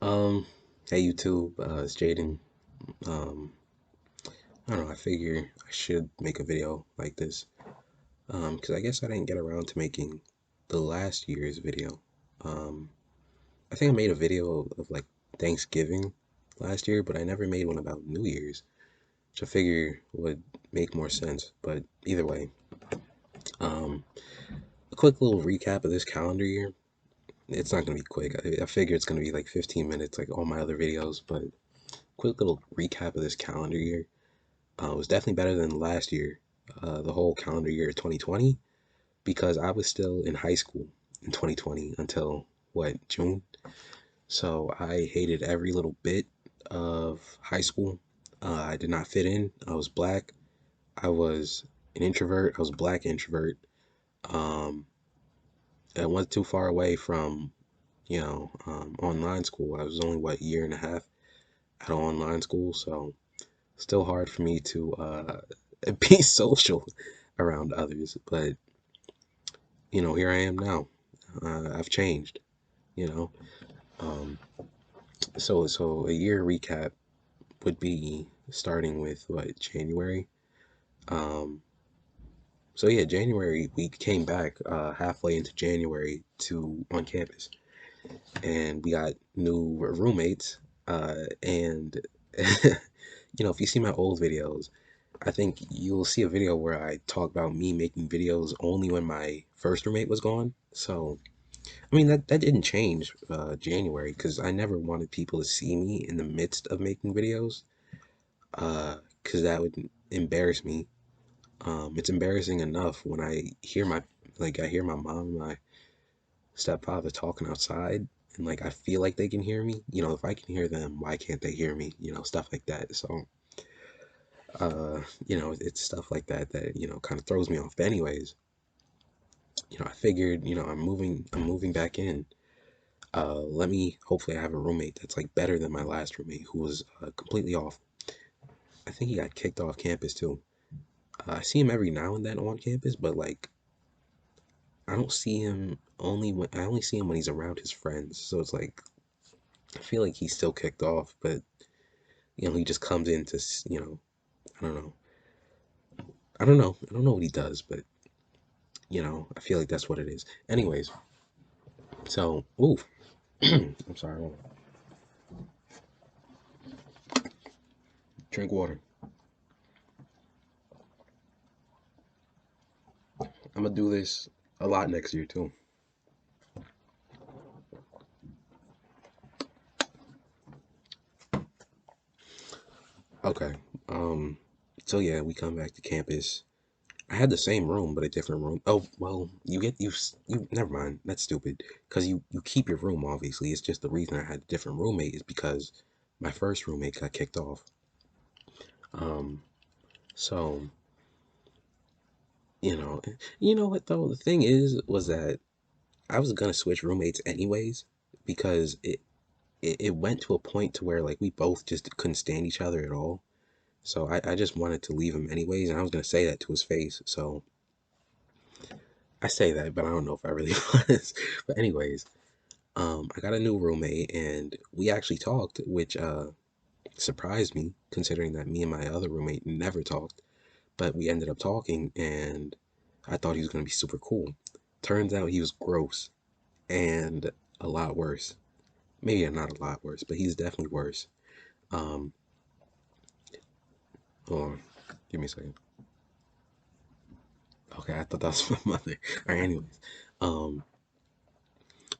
Um, hey YouTube, it's Jaden. Um, I don't know, I figure I should make a video like this. Because I guess I didn't get around to making the last year's video. Um, I think I made a video of like Thanksgiving last year, but I never made one about New Year's, which I figure would make more sense. But either way, um, a quick little recap of this calendar year. It's not gonna be quick. I figure it's gonna be like 15 minutes, like all my other videos, but quick little recap of this calendar year. It was definitely better than last year, the whole calendar year of 2020, because I was still in high school in 2020 until what, June? So I hated every little bit of high school. I did not fit in. I was black. I was an introvert. I was a black introvert. Um, I went too far away from, online school. I was only, what, year and a half at online school, so still hard for me to be social around others. But here I am now. I've changed. You know, um, so a year recap would be starting with what, January. Um, so yeah, January we came back halfway into January to on campus, and we got new roommates. And if you see my old videos, I think you'll see a video where I talk about me making videos only when my first roommate was gone. So, I mean, that didn't change January, because I never wanted people to see me in the midst of making videos, because that would embarrass me. It's embarrassing enough when I hear my mom and my stepfather talking outside, and like I feel like they can hear me. If I can hear them, why can't they hear me? Stuff like that. So, it's stuff like that kind of throws me off. But anyways, I figured, I'm moving back in. Let me hopefully I have a roommate that's like better than my last roommate, who was completely off. I think he got kicked off campus too. I see him every now and then on campus, but like I only see him when he's around his friends. So it's like I feel like he's still kicked off, but he just comes in to I don't know. I don't know what he does, but I feel like that's what it is. Anyways, so ooh, I'm sorry. Hold on. Drink water. I'm gonna do this a lot next year too. Okay. Um. So yeah, we come back to campus. I had the same room, but a different room. Oh well, you. Never mind. That's stupid. Cause you keep your room. Obviously, it's just the reason I had a different roommate is because my first roommate got kicked off. Um. So you know, you know what though? The thing was that I was gonna switch roommates anyways, because it went to a point to where like we both just couldn't stand each other at all. So I just wanted to leave him anyways, and I was gonna say that to his face. So I say that, but I don't know if I really was. But anyways, I got a new roommate, and we actually talked, which surprised me, considering that me and my other roommate never talked. But we ended up talking, and I thought he was gonna be super cool. Turns out he was gross and a lot worse. Maybe not a lot worse, but he's definitely worse. Um, hold on, give me a second. Okay, I thought that was my mother. All right, anyways, um,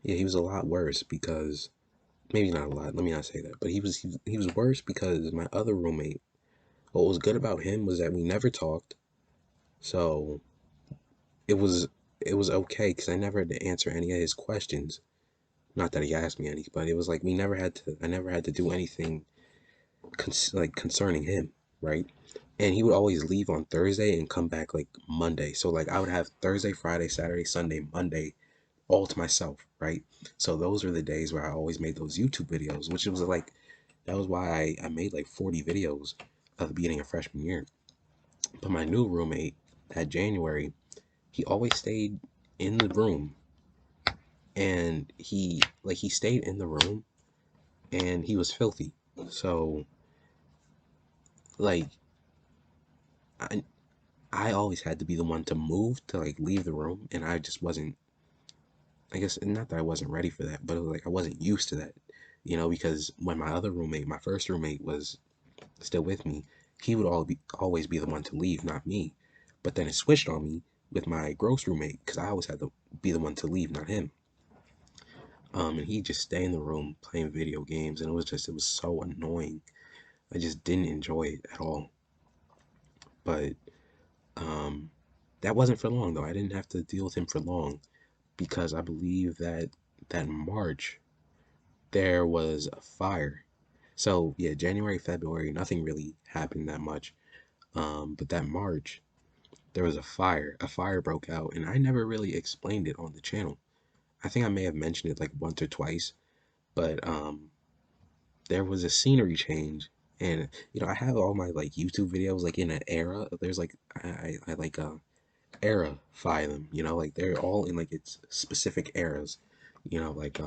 yeah, he was a lot worse because maybe not a lot. Let me not say that, but he was worse because my other roommate. What was good about him was that we never talked, so it was it was okay because I never had to answer any of his questions. Not that he asked me any, but it was like we never had to. I never had to do anything concerning him, right? And he would always leave on Thursday and come back like Monday. So like I would have Thursday, Friday, Saturday, Sunday, Monday all to myself, right? So those were the days where I always made those YouTube videos, which was like that was why I made like 40 videos at the beginning of freshman year. But my new roommate that January, he always stayed in the room, and he stayed in the room and he was filthy. So like I I always had to be the one to move to like leave the room, and I just wasn't. I guess not that I wasn't ready for that, but it was like I wasn't used to that, because when my other roommate, my first roommate, was still with me, he would always be the one to leave, not me. But then it switched on me with my gross roommate because I always had to be the one to leave, not him. And he just stay in the room playing video games, and it was so annoying. I just didn't enjoy it at all. But um, that wasn't for long though. I didn't have to deal with him for long because I believe that that March there was a fire. So yeah, January, February, nothing really happened that much. But that March, there was a fire. A fire broke out, and I never really explained it on the channel. I think I may have mentioned it like once or twice, but there was a scenery change, and I have all my like YouTube videos like in an era. There's like I like era file them, like they're all in like its specific eras, like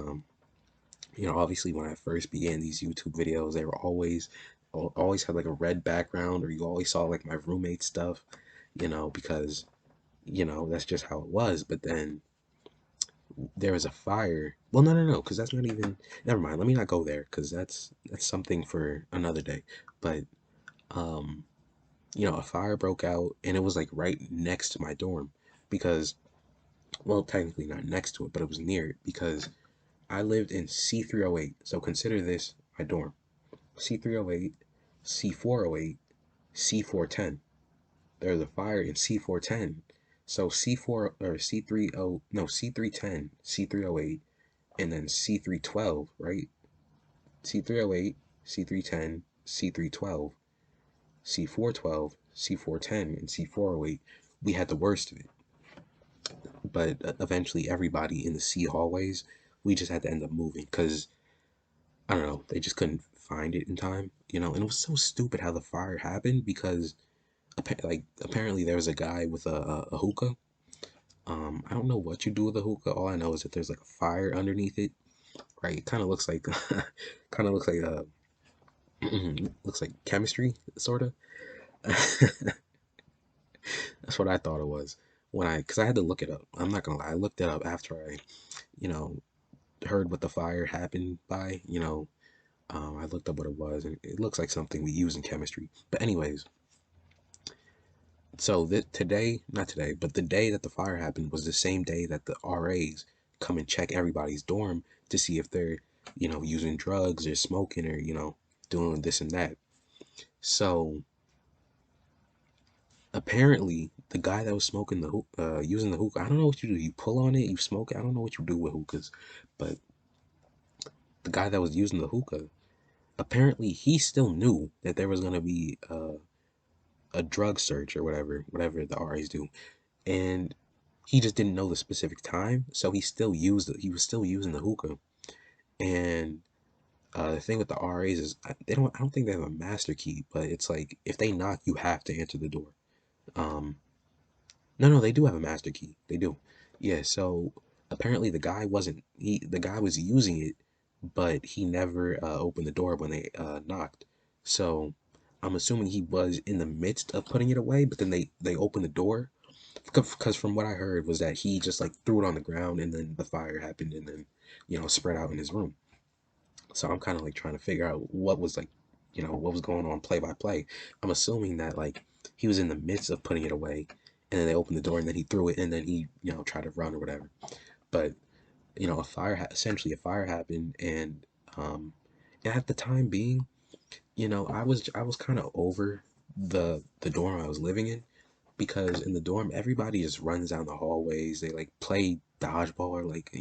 obviously when I first began these YouTube videos, they were always had like a red background, or you always saw like my roommate stuff, because that's just how it was. But then there was a fire. Well, no, because that's not even. Never mind. Let me not go there because that's something for another day. But um, a fire broke out, and it was like right next to my dorm because, well, technically not next to it, but it was near it because I lived in C308. So consider this my dorm: C308, C408, C410. There's a fire in C410. So C4 or C30, no, C310, C308, and then C312, right? C308, C310, C312, C412, C410, and C408. We had the worst of it. But eventually, everybody in the C hallways, we just had to end up moving because, I don't know, they just couldn't find it in time, And it was so stupid how the fire happened because, like, apparently there was a guy with a hookah. I don't know what you do with a hookah. All I know is that there's like a fire underneath it, right? It kind of looks like, kind of looks like looks like chemistry, sort of. That's what I thought it was because I had to look it up. I'm not gonna lie, I looked it up after I, you know, heard what the fire happened by. I looked up what it was, and it looks like something we use in chemistry. But anyways, so today, not today, but the day that the fire happened was the same day that the RAs come and check everybody's dorm to see if they're, using drugs or smoking or, doing this and that. So apparently the guy that was smoking using the hookah, I don't know what you do. You pull on it, you smoke it. I don't know what you do with hookahs, but the guy that was using the hookah, apparently he still knew that there was gonna be a drug search or whatever the RAs do, and he just didn't know the specific time, so he was still using the hookah. And the thing with the RAs is I don't think they have a master key, but it's like if they knock, you have to answer the door. Um, no, they do have a master key. They do. Yeah, so apparently the guy was using it, but he never opened the door when they knocked. So I'm assuming he was in the midst of putting it away, but then they opened the door because from what I heard was that he just like threw it on the ground, and then the fire happened, and then spread out in his room. So I'm kind of like trying to figure out what was like, what was going on play by play. I'm assuming that like he was in the midst of putting it away, and then they opened the door, and then he threw it, and then he tried to run or whatever. But essentially a fire happened, um, and at the time being, I was kind of over the dorm I was living in because in the dorm everybody just runs down the hallways. They like play dodgeball or like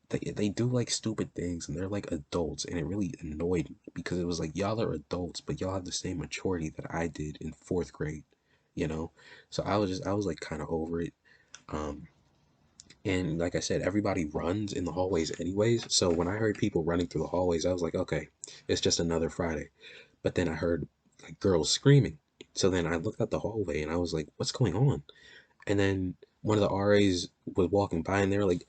they do like stupid things, and they're like adults, and it really annoyed me because it was like y'all are adults but y'all have the same maturity that I did in fourth grade, you know so I was like kind of over it. um and like I said, everybody runs in the hallways anyways, so when I heard people running through the hallways, I was like, okay, it's just another Friday. But then I heard like girls screaming, so then I looked out the hallway and I was like, what's going on? And then one of the RAs was walking by, and they were like,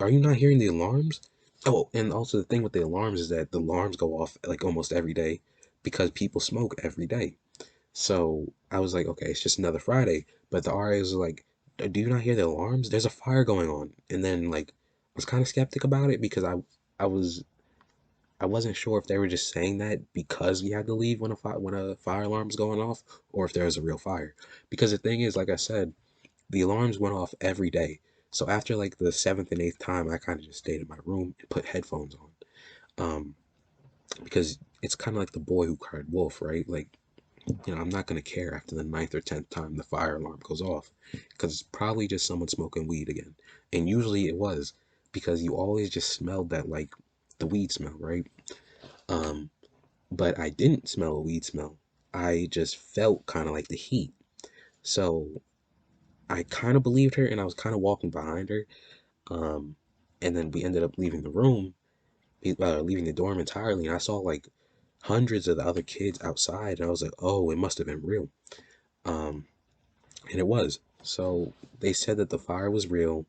are you not hearing the alarms? Oh, and also the thing with the alarms is that the alarms go off like almost every day because people smoke every day. So I was like, okay, it's just another Friday. But the RA was like, do you not hear the alarms? There's a fire going on. And then like I was kind of skeptic about it because I was I wasn't sure if they were just saying that because we had to leave when a fire alarm's going off, or if there was a real fire. Because the thing is, like I said, the alarms went off every day. So after like the seventh and eighth time, I kind of just stayed in my room and put headphones on. Because it's kind of like the boy who cried wolf, right? Like, I'm not gonna care after the ninth or tenth time the fire alarm goes off, because it's probably just someone smoking weed again. And usually it was, because you always just smelled that, like, the weed smell, right? Um, but I didn't smell a weed smell. I just felt kind of like the heat. So I kind of believed her, and I was kind of walking behind her. Um, and then we ended up leaving the room, leaving the dorm entirely, and I saw like hundreds of the other kids outside, and I was like, oh, it must have been real. Um, and it was. So they said that the fire was real.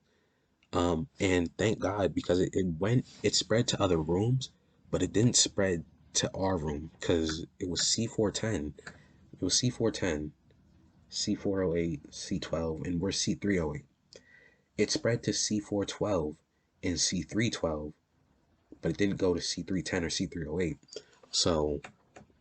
And thank God, because it spread to other rooms, but it didn't spread to our room because it was C410. It was C410, C408, C12, and we're C308. It spread to C412 and C312, but it didn't go to C310 or C308. So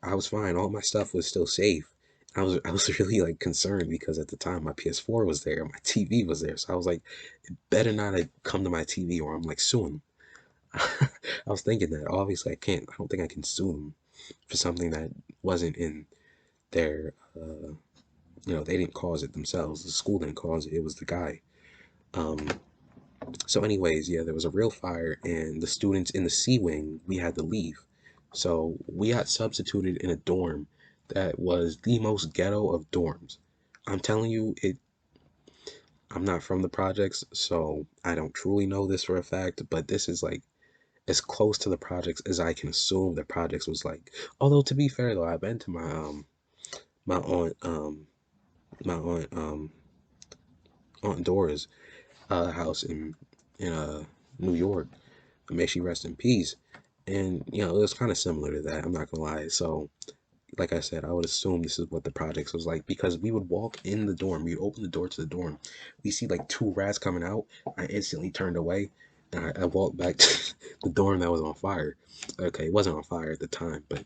I was fine. All my stuff was still safe. I was really like concerned because at the time my PS4 was there, my TV was there. So I was like, it better not have come to my TV or I'm like suing them. I was thinking that obviously I don't think I can sue them for something that wasn't in their, they didn't cause it themselves. The school didn't cause it. It was the guy. Um, So, anyways, yeah, there was a real fire, and the students in the C wing, we had to leave. So, we got substituted in a dorm that was the most ghetto of dorms. I'm telling you, I'm not from the projects, so I don't truly know this for a fact, but this is like as close to the projects as I can assume the projects was like. Although, to be fair though, I've been to my aunt my aunt Aunt Dora's house in New York. May she rest in peace. And it was kind of similar to that. I'm not gonna lie. So, like I said, I would assume this is what the projects was like because we would walk in the dorm. We'd open the door to the dorm. We see like two rats coming out. I instantly turned away, and I walked back to the dorm that was on fire. Okay, it wasn't on fire at the time, but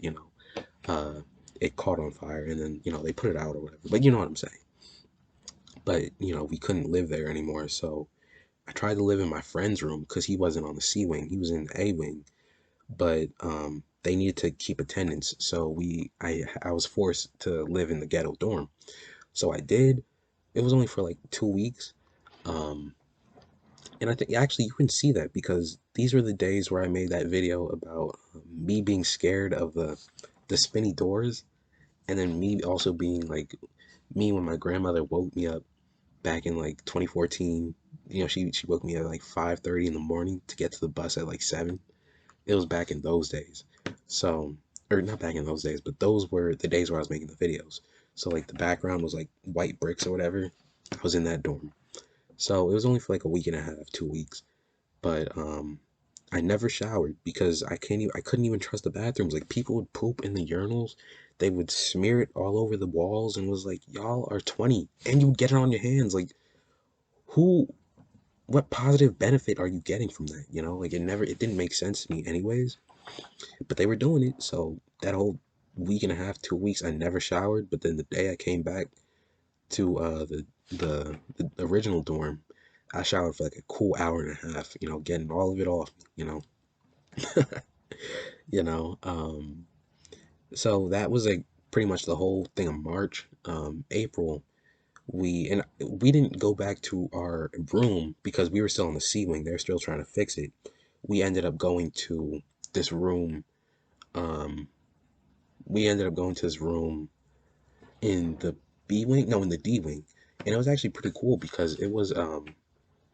it caught on fire, and then they put it out or whatever. But you know what I'm saying. But we couldn't live there anymore, so I tried to live in my friend's room because he wasn't on the C wing. He was in the A wing, but they needed to keep attendance, so I was forced to live in the ghetto dorm. So I did. It was only for like 2 weeks, um, and I think actually you can see that because these were the days where I made that video about me being scared of the spinny doors, and then me also being like me when my grandmother woke me up back in like 2014. She woke me at like 5:30 in the morning to get to the bus at like 7. It was back in those days. So, or not back in those days, but those were the days where I was making the videos. So like the background was like white bricks or whatever. I was in that dorm. So it was only for like a week and a half, 2 weeks. But I never showered because I couldn't even trust the bathrooms. Like people would poop in the urinals. They would smear it all over the walls and was like, y'all are 20 and you would get it on your hands. Like who what positive benefit are you getting from that? Like it didn't make sense to me anyways. But they were doing it. So that whole week and a half, 2 weeks, I never showered. But then the day I came back to the original dorm, I showered for like a cool hour and a half. Getting all of it off. You know. So that was like pretty much the whole thing of March. April, we didn't go back to our room because we were still on the C wing. They're still trying to fix it. We ended up going to this room. Um, we ended up going to this room in the B wing, no, in the D wing, and it was actually pretty cool because it was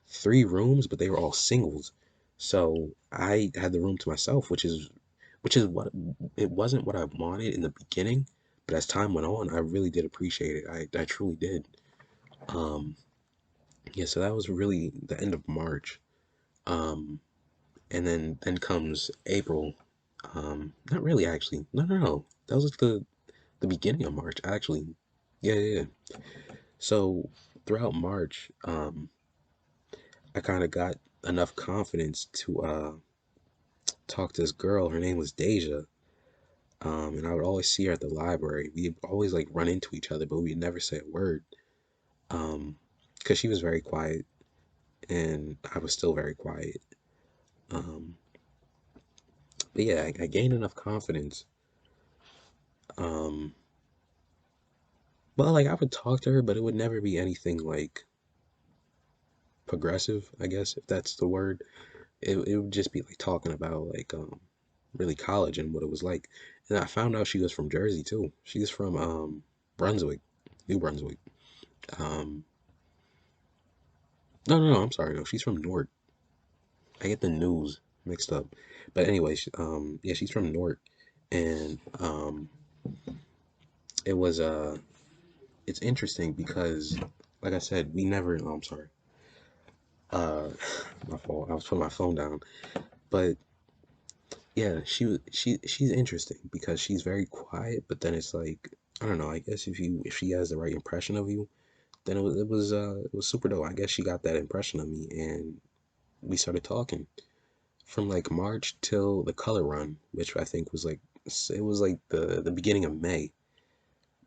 3 rooms, but they were all singles. So I had the room to myself, which is what it wasn't what I wanted in the beginning, but as time went on, I really did appreciate it. I truly did. Um, yeah, so that was really the end of March. Um, And then comes April. Not really actually. No, no, no. That was like the beginning of March actually. Yeah, yeah, yeah. So throughout March, I kind of got enough confidence to talk to this girl. Her name was Deja. And I would always see her at the library. We'd always like run into each other, but we'd never say a word. Um, because she was very quiet and I was still very quiet. Um, but yeah, I gained enough confidence. Um, well, like I would talk to her, but it would never be anything like progressive, I guess, if that's the word. It would just be like talking about like really college and what it was like. And I found out she was from Jersey too. She's from Brunswick, New Brunswick. Um, no, no, no, I'm sorry, no, she's from Newark. I get the news mixed up. But anyway, yeah, she's from Newark, and it was it's interesting because, like I said, we never. Oh, I'm sorry. Uh, my fault. I was putting my phone down. But yeah, she's interesting because she's very quiet, but then it's like I don't know. I guess if she has the right impression of you, then it was super dope. I guess she got that impression of me, and we started talking from like March till the color run, which I think was like it was like the beginning of May.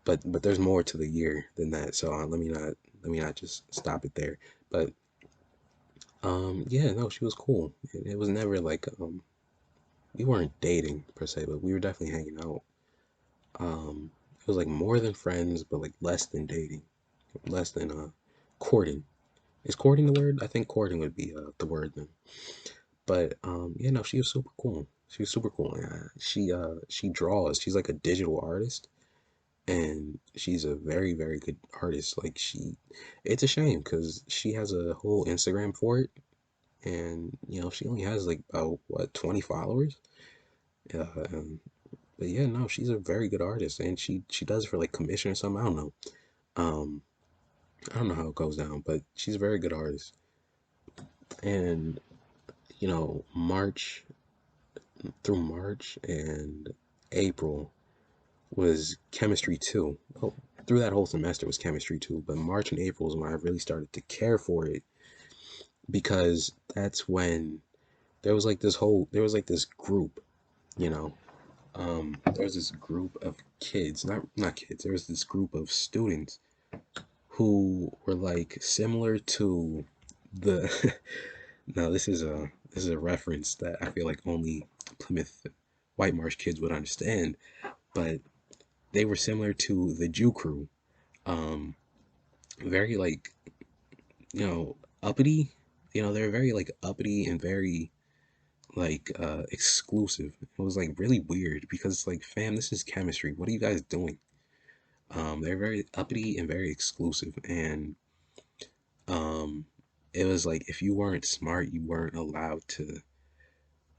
But there's more to the year than that, so let me not just stop it there. But yeah, no, she was cool. It was never like we weren't dating per se, but we were definitely hanging out. It was like more than friends, but like less than dating, less than courting. Is courting the word? I think courting would be the word then. But yeah, no, she was super cool. She was super cool. She draws. She's like a digital artist, and she's a very very good artist. Like it's a shame because she has a whole Instagram for it, and she only has like about what 20 followers. Um, but yeah, no, she's a very good artist, and she does it for like commission or something. I don't know. Um, I don't know how it goes down, but she's a very good artist. And March through March and April was chemistry too. Oh, through that whole semester was chemistry too, but March and April is when I really started to care for it because that's when there was like this group, you know. There was this group of kids, not kids. There was this group of students who were like similar to the now this is a reference that I feel like only Plymouth White Marsh kids would understand, but they were similar to the Jew crew. Um, very like, uppity. They're very like uppity and very like exclusive. It was like really weird because like, fam, this is chemistry. What are you guys doing? They're very uppity and very exclusive, and um, it was like if you weren't smart, you weren't allowed to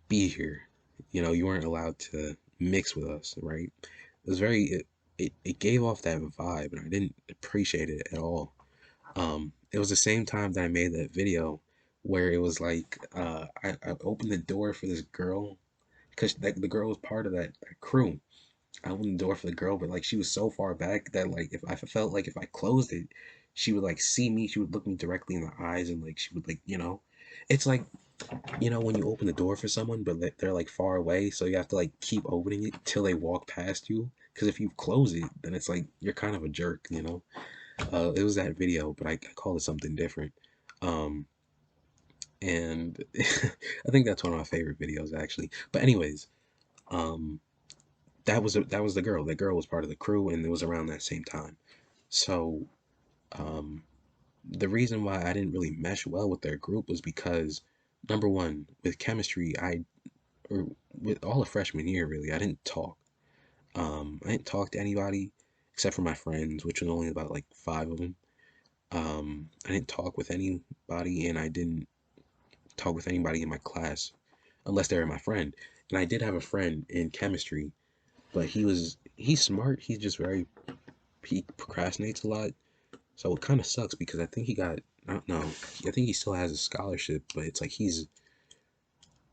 be here. You weren't allowed to mix with us, right? It was very it gave off that vibe, and I didn't appreciate it at all. It was the same time that I made that video where it was like I opened the door for this girl because the girl was part of that crew. I opened the door for the girl, but like she was so far back that like if I felt like if I closed it, she would like see me. She would look me directly in the eyes, and like she would like it's like when you open the door for someone, but they're like far away, so you have to like keep opening it till they walk past you. Because if you close it, then it's like you're kind of a jerk. It was that video, but I call it something different. Um, and I think that's one of my favorite videos actually. But anyways, um, that was the girl. That girl was part of the crew, and it was around that same time. So um, the reason why I didn't really mesh well with their group was because number one, with chemistry, or with all of freshman year, really, I didn't talk. I didn't talk to anybody except for my friends, which was only about like five of them. I didn't talk with anybody, and I didn't talk with anybody in my class unless they were my friend. And I did have a friend in chemistry, but he's smart. He's just he procrastinates a lot. So it kind of sucks because I think he got I don't know. I think he still has a scholarship, but it's like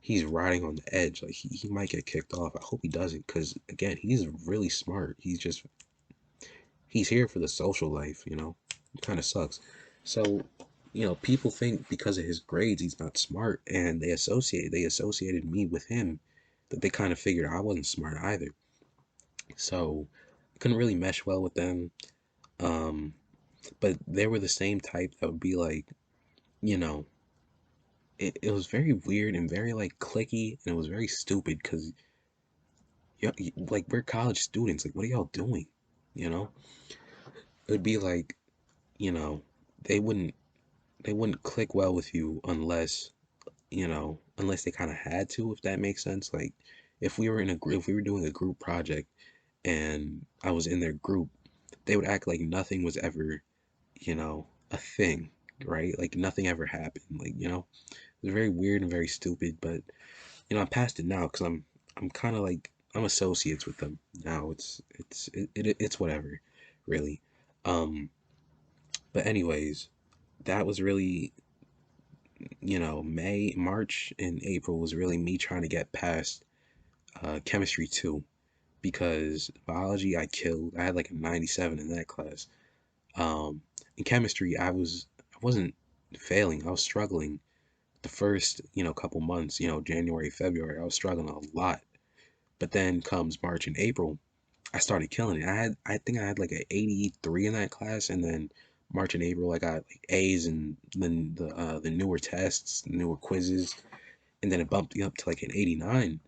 he's riding on the edge. Like he might get kicked off. I hope he doesn't, because again, he's really smart. He's here for the social life, you know. It kind of sucks. So, you know, people think because of his grades he's not smart, and they associated me with him, that they kind of figured I wasn't smart either. So I couldn't really mesh well with them. Um, but they were the same type that would be like, you know, it was very weird and very like clicky, and it was very stupid because like we're college students. Like, what are y'all doing? You know, it would be like, you know, they wouldn't they wouldn't click well with you unless, you know, unless they kind of had to, if that makes sense. Like, if we were doing a group project and I was in their group, they would act like nothing was ever, you know, a thing, right? Like nothing ever happened. Like, you know, it was very weird and very stupid. But you know, I'm past it now because I'm kind of like I'm associates with them now. It's whatever, really. Um, but anyways, that was really, you know, March, and April was really me trying to get past chemistry too, because biology I killed. I had like a 97 in that class. In chemistry, I wasn't failing. I was struggling the first, you know, couple months. You know, January, February, I was struggling a lot. But then comes March and April, I started killing it. I think I had like an 83 in that class, and then March and April I got like A's, and then the newer tests, newer quizzes, and then it bumped me up to like an 89.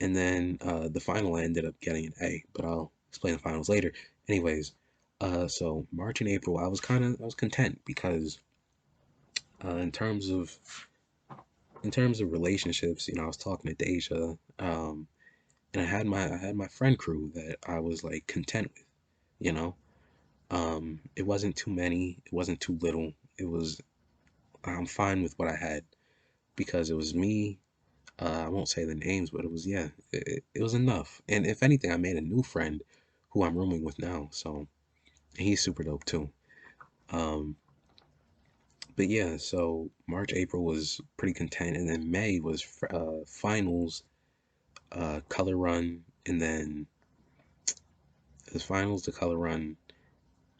And then the final I ended up getting an A, but I'll explain the finals later. Anyways, so March and April I was content because in terms of relationships, you know, I was talking to Deja, and I had my friend crew that I was like content with, you know. It wasn't too many, it wasn't too little. It was I'm fine with what I had because it was me. I won't say the names, but it was, yeah, it was enough. And if anything, I made a new friend who I'm rooming with now, so he's super dope too. Um, but yeah, so March, April was pretty content, and then May was finals, color run, and then it was finals, the color run.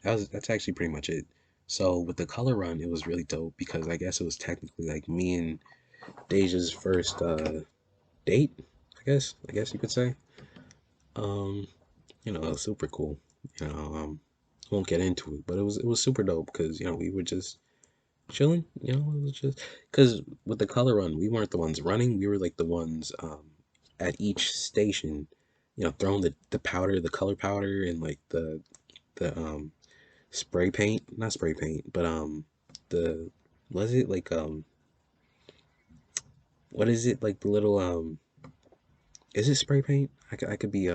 That's actually pretty much it. So with the color run, it was really dope because I guess it was technically like me and Deja's first date. I guess you could say. Um, you know, it was super cool. You know, won't get into it, but it was super dope because, you know, we were just chilling. You know, it was just because with the color run, we weren't the ones running. We were like the ones at each station, you know, throwing the powder, the color powder, and like the spray paint, not spray paint, but the was it like what is it like the little is it spray paint? I could be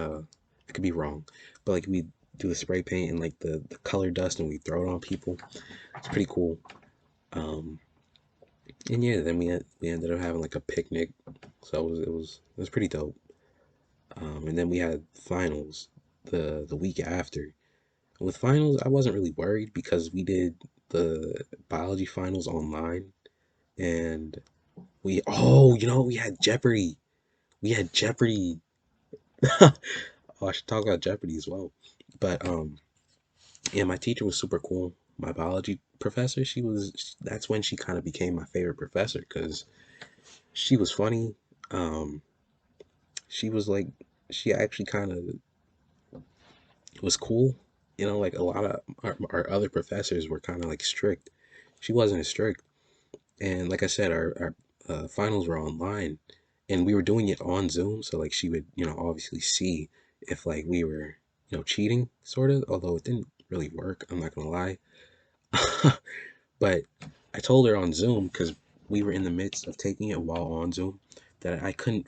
wrong, but like we do the spray paint and like the color dust, and we throw it on people. It's pretty cool. Um, and yeah, then we ended up having like a picnic, so it was pretty dope. And then we had finals the week after. With finals, I wasn't really worried because we did the biology finals online, and you know, we had Jeopardy. We had Jeopardy. Oh, I should talk about Jeopardy as well. But yeah, my teacher was super cool. My biology professor, that's when she kind of became my favorite professor because she was funny. Um, she was like, she actually kind of was cool. You know, like a lot of our other professors were kind of like strict. She wasn't as strict. And like I said, our finals were online, and we were doing it on Zoom. So like she would, you know, obviously see if like we were, you know, cheating, sort of. Although it didn't really work. I'm not gonna lie. But I told her on Zoom because we were in the midst of taking it while on Zoom that I couldn't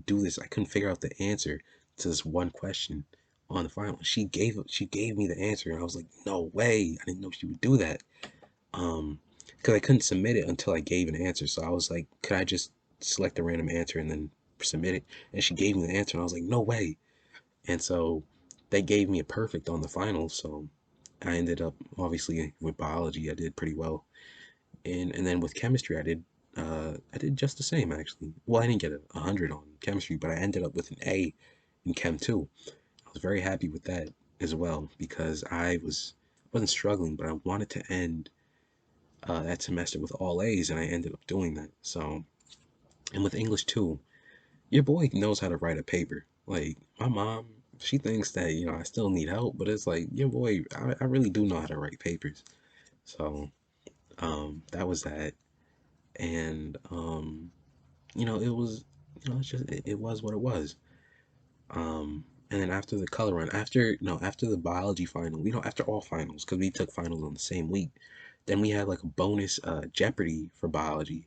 do this. I couldn't figure out the answer to this one question on the final. She gave me the answer, and I was like, no way! I didn't know she would do that. Because I couldn't submit it until I gave an answer. So I was like, could I just select a random answer and then submit it? And she gave me the answer, and I was like, no way! And so they gave me a perfect on the final. So I ended up, obviously with biology, I did pretty well, and then with chemistry, I did. I did just the same actually. Well, I didn't get a 100 on chemistry, but I ended up with an A in Chem 2. I was very happy with that as well because wasn't struggling, but I wanted to end that semester with all A's, and I ended up doing that. So, and with English too, your boy knows how to write a paper. Like my mom, she thinks that I still need help, but it's like your boy, I really do know how to write papers. So, that was that, and it was, it's just it was what it was. And then after the color run, after no, after the biology final, after all finals, because we took finals on the same week, then we had like a bonus Jeopardy for biology.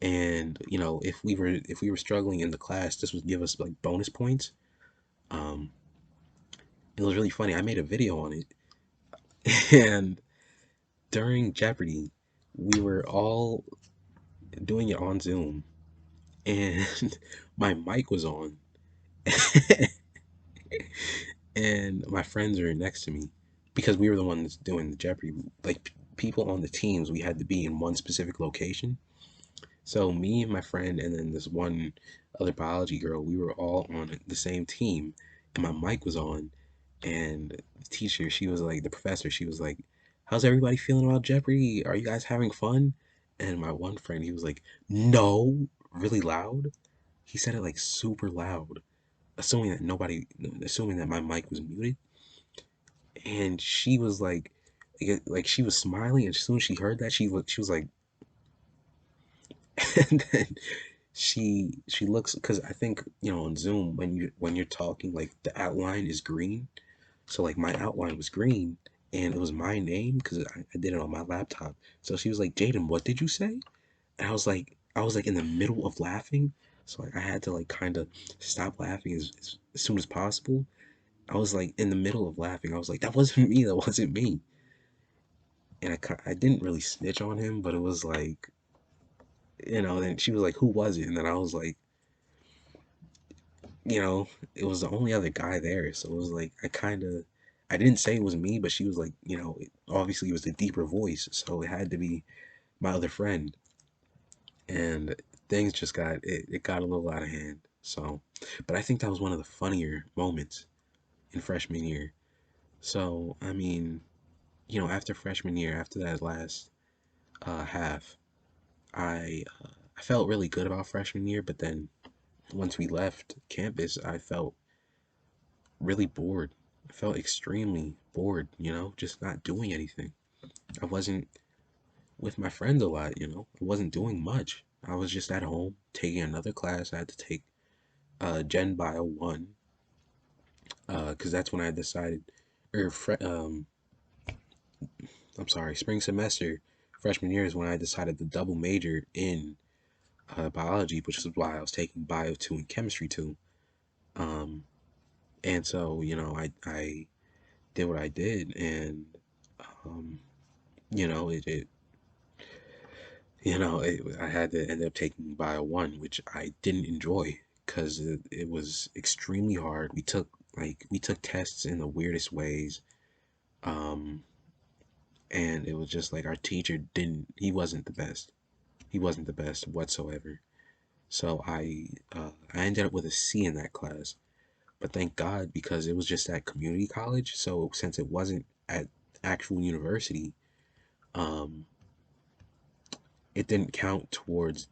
And if we were struggling in the class, this would give us like bonus points. Um, it was really funny. I made a video on it, and during Jeopardy, we were all doing it on Zoom, and my mic was on, and my friends were next to me because we were the ones doing the Jeopardy. Like people on the teams, we had to be in one specific location. So me and my friend, and then this one other biology girl, we were all on the same team, and my mic was on. And the teacher, she was like, the professor, she was like, "How's everybody feeling about Jeopardy? Are you guys having fun?" And my one friend, he was like, "No," really loud. He said it like super loud, assuming that my mic was muted. And she was like she was smiling, and as soon as she heard that, she was like, and then she looks, because I think on Zoom, when you're talking, like the outline is green. So like my outline was green, and it was my name because I did it on my laptop. So she was like, "Jaden, what did you say?" And I was like in the middle of laughing, so like I had to like kind of stop laughing as soon as possible. I was like in the middle of laughing. I was like, "That wasn't me. That wasn't me." And I didn't really snitch on him, but it was like, then she was like, "Who was it?" And then I was like, you know, it was the only other guy there. So it was like, I didn't say it was me, but she was like, obviously it was the deeper voice. So it had to be my other friend. And things just it got a little out of hand. So, but I think that was one of the funnier moments in freshman year. So, I mean, after freshman year, after that last half, I felt really good about freshman year, but then once we left campus, I felt really bored. I felt extremely bored, just not doing anything. I wasn't with my friends a lot, I wasn't doing much. I was just at home taking another class. I had to take Gen Bio 1 because that's when I decided, or I'm sorry, spring semester, freshman year is when I decided to double major in biology, which is why I was taking Bio 2 and Chemistry 2. Um, and so, I did what I did, and um, you know, I had to end up taking Bio 1, which I didn't enjoy because it was extremely hard. We took tests in the weirdest ways. Um, and it was just like our teacher didn't, he wasn't the best. He wasn't the best whatsoever. So I ended up with a C in that class. But thank God, because it was just at community college. So since it wasn't at actual university, um, it didn't count towards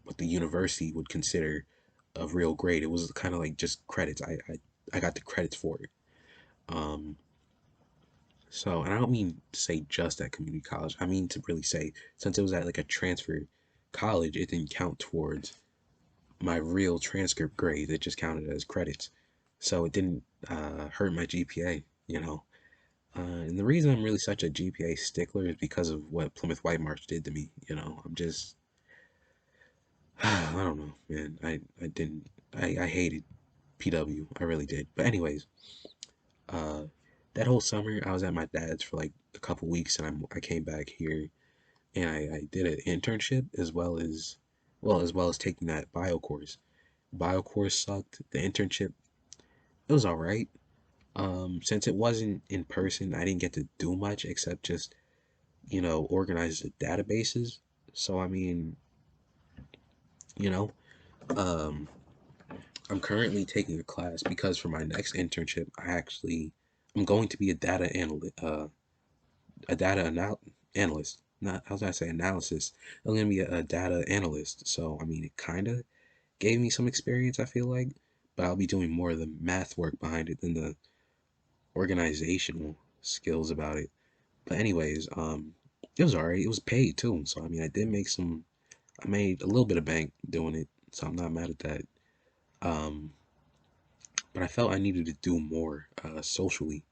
what the university would consider a real grade. It was kind of like just credits. I got the credits for it. Um, so, and I don't mean to say just at community college. I mean to really say, since it was at like a transfer college, it didn't count towards my real transcript grade. It just counted as credits. So it didn't hurt my GPA, and the reason I'm really such a GPA stickler is because of what Plymouth White March did to me. I'm just, I don't know, man. I didn't, I hated PW. I really did. But anyways, uh, that whole summer I was at my dad's for like a couple weeks, and I came back here, and I did an internship as well as taking that bio course. Bio course sucked. The internship, it was all right. Since it wasn't in person, I didn't get to do much except just organize the databases. So I mean, you know. Um, I'm currently taking a class because for my next internship, I'm going to be a analyst. Not how did I say analysis? I'm going to be a data analyst. So I mean, it kind of gave me some experience. I feel like, but I'll be doing more of the math work behind it than the organizational skills about it. But anyways, it was alright. It was paid too. So I mean, I made a little bit of bank doing it. So I'm not mad at that. Um, but I felt I needed to do more socially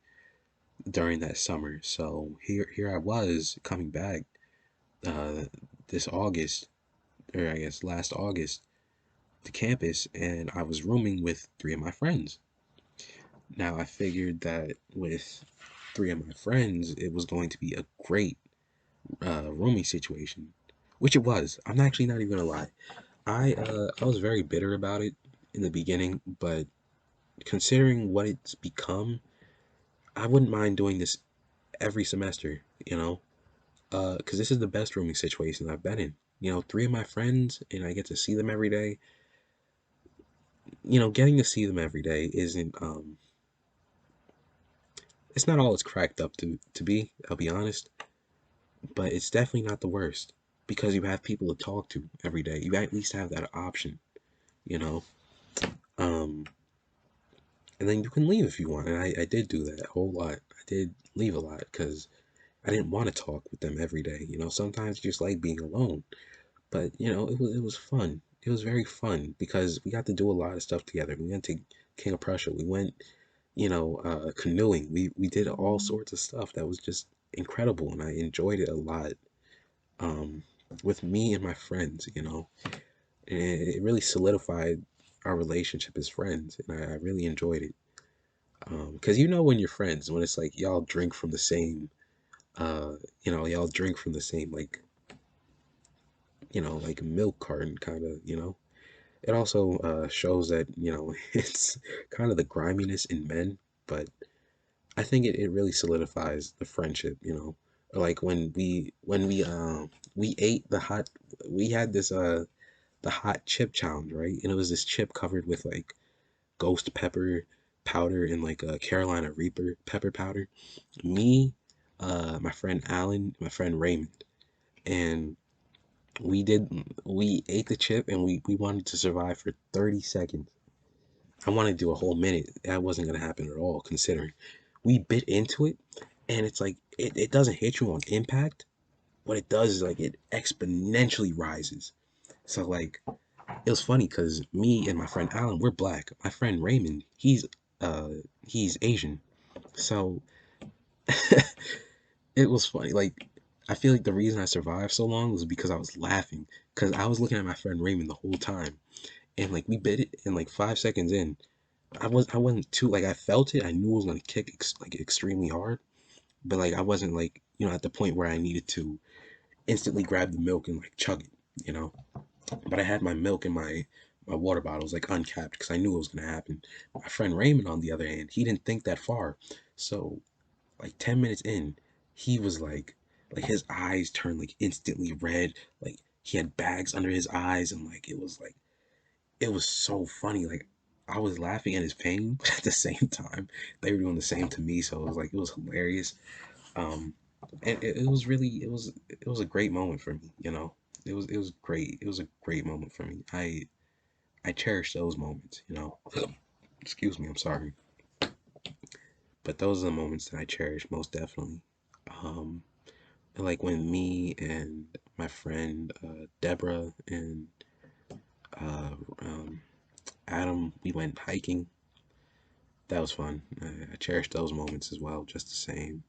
during that summer. So here I was coming back uh, this August, or I guess last August, to campus, and I was rooming with three of my friends. Now I figured that with three of my friends, it was going to be a great rooming situation, which it was. I'm actually not even gonna lie. I was very bitter about it in the beginning, but considering what it's become, I wouldn't mind doing this every semester, you know, because this is the best rooming situation I've been in. You know, three of my friends, and I get to see them every day. You know, getting to see them every day isn't it's not all it's cracked up to be. I'll be honest, but it's definitely not the worst because you have people to talk to every day. You at least have that option, you know. Um, and then you can leave if you want. And I did do that a whole lot. I did leave a lot because I didn't want to talk with them every day. You know, sometimes you just like being alone. But you know, it was fun. It was very fun because we got to do a lot of stuff together. We went to King of Prussia. We went, canoeing. We did all sorts of stuff that was just incredible, and I enjoyed it a lot. Um, with me and my friends, you know, and it really solidified our relationship as friends, and I really enjoyed it. Because you know when you're friends, when it's like y'all drink from the same, uh, y'all drink from the same like milk carton kind of, you know. It also shows that, it's kind of the griminess in men, but I think it really solidifies the friendship, you know. Or like when we ate we had this the hot chip challenge, right? And it was this chip covered with like ghost pepper powder and like a Carolina Reaper pepper powder. Me, my friend Alan, my friend Raymond, and we ate the chip and we wanted to survive for 30 seconds. I wanted to do a whole minute. That wasn't gonna happen at all, considering we bit into it and it's like it doesn't hit you on impact. What it does is like it exponentially rises. So like it was funny because me and my friend Alan, we're black. My friend Raymond, uh he's Asian. So it was funny. Like I feel like the reason I survived so long was because I was laughing. Because I was looking at my friend Raymond the whole time. And like we bit it and like 5 seconds in, I wasn't too like I felt it. I knew it was gonna kick like extremely hard. But like I wasn't like, at the point where I needed to instantly grab the milk and like chug it, you know. But I had my milk in my water bottles like uncapped because I knew it was gonna happen. My friend Raymond, on the other hand, he didn't think that far. So like 10 minutes in, he was like his eyes turned like instantly red. Like he had bags under his eyes and like it was so funny. Like I was laughing at his pain, but at the same time, they were doing the same to me. So it was hilarious. Um, and it was really it was a great moment for me. You know, it was great. It was a great moment for me. I cherish those moments. You know, excuse me, I'm sorry, but those are the moments that I cherish most definitely. Um, like when me and my friend Deborah and uh, um, Adam we went hiking. That was fun. I cherish those moments as well, just the same.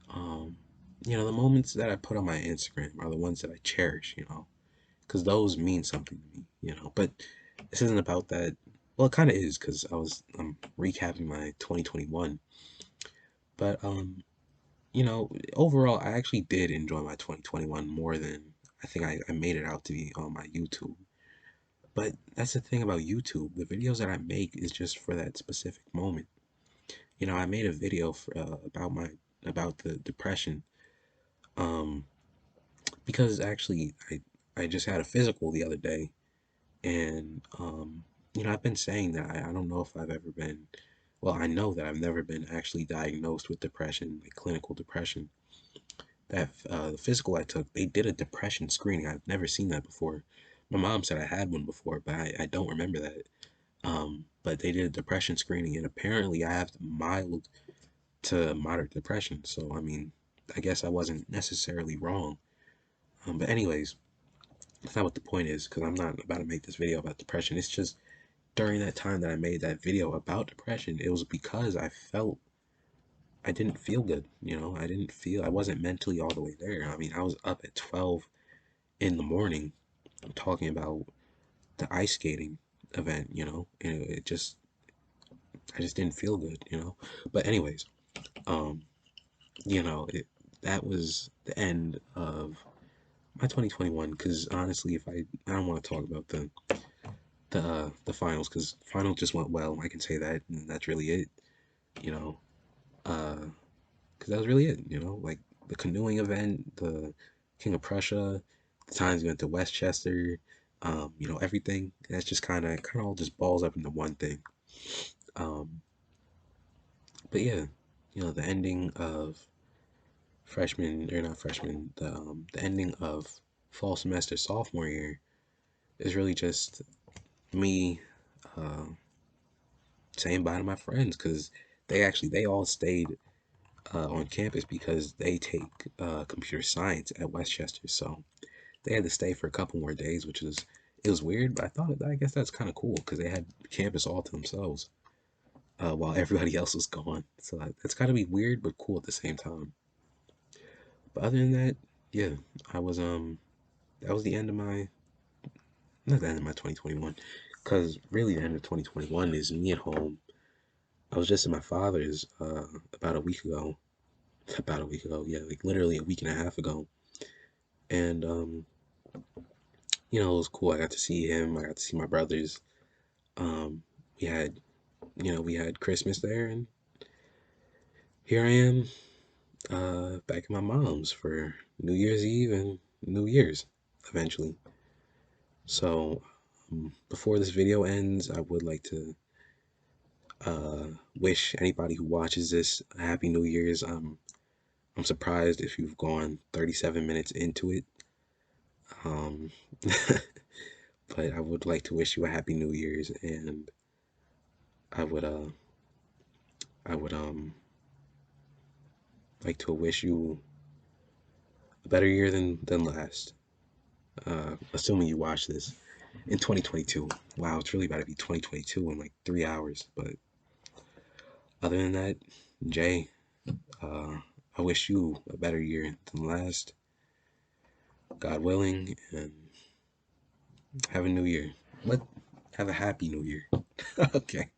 Um, the moments that I put on my Instagram are the ones that I cherish, because those mean something to me, But this isn't about that. Well, it kind of is because I'm recapping my 2021. But overall, I actually did enjoy my 2021 more than I think I made it out to be on my YouTube. But that's the thing about YouTube. The videos that I make is just for that specific moment. I made a video about the depression, um, because actually I just had a physical the other day, and I've been saying that I don't know if I've ever been. Well, I know that I've never been actually diagnosed with depression, like clinical depression. That the physical I took, they did a depression screening. I've never seen that before. My mom said I had one before, but I don't remember that. But they did a depression screening, and apparently I have mild to moderate depression. So, I mean, I guess I wasn't necessarily wrong. But anyways, that's not what the point is, because I'm not about to make this video about depression. It's just during that time that I made that video about depression, it was because I didn't feel good. I wasn't mentally all the way there. I mean, I was up at 12 in the morning talking about the ice skating event, and I just didn't feel good, But anyways, um, that was the end of my 2021. Because honestly, if I don't want to talk about the finals, because finals just went well. I can say that, and that's really it. You know, because that was really it. Like the canoeing event, the King of Prussia, the times we went to Westchester. Everything. That's just kind of all just balls up into one thing. Um, but yeah, the ending of freshman or not freshman, the ending of fall semester sophomore year is really just me uh, saying bye to my friends, because they all stayed on campus because they take computer science at Westchester. So they had to stay for a couple more days, which was it was weird, but I guess that's kind of cool because they had campus all to themselves while everybody else was gone. So that's got to be weird but cool at the same time. But other than that, yeah, I was that was the end of my not the end of my 2021, because really the end of 2021 is me at home. I was just at my father's about a week ago. About a week ago, yeah, like literally a week and a half ago. And it was cool. I got to see him. I got to see my brothers. Um, we had, we had Christmas there, and here I am, back at my mom's for New Year's Eve and New Year's, eventually. So, before this video ends, I would like to wish anybody who watches this a happy New Year's. I'm surprised if you've gone 37 minutes into it. Um, but I would like to wish you a happy New Year's, and I would I would like to wish you a better year than last. Assuming you watch this in 2022. Wow, it's really about to be 2022 in like 3 hours. But other than that, Jay, uh, I wish you a better year than last, God willing, and have a new year. What? Have a happy new year. Okay.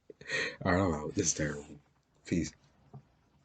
All right, I'm out. This is terrible. Peace.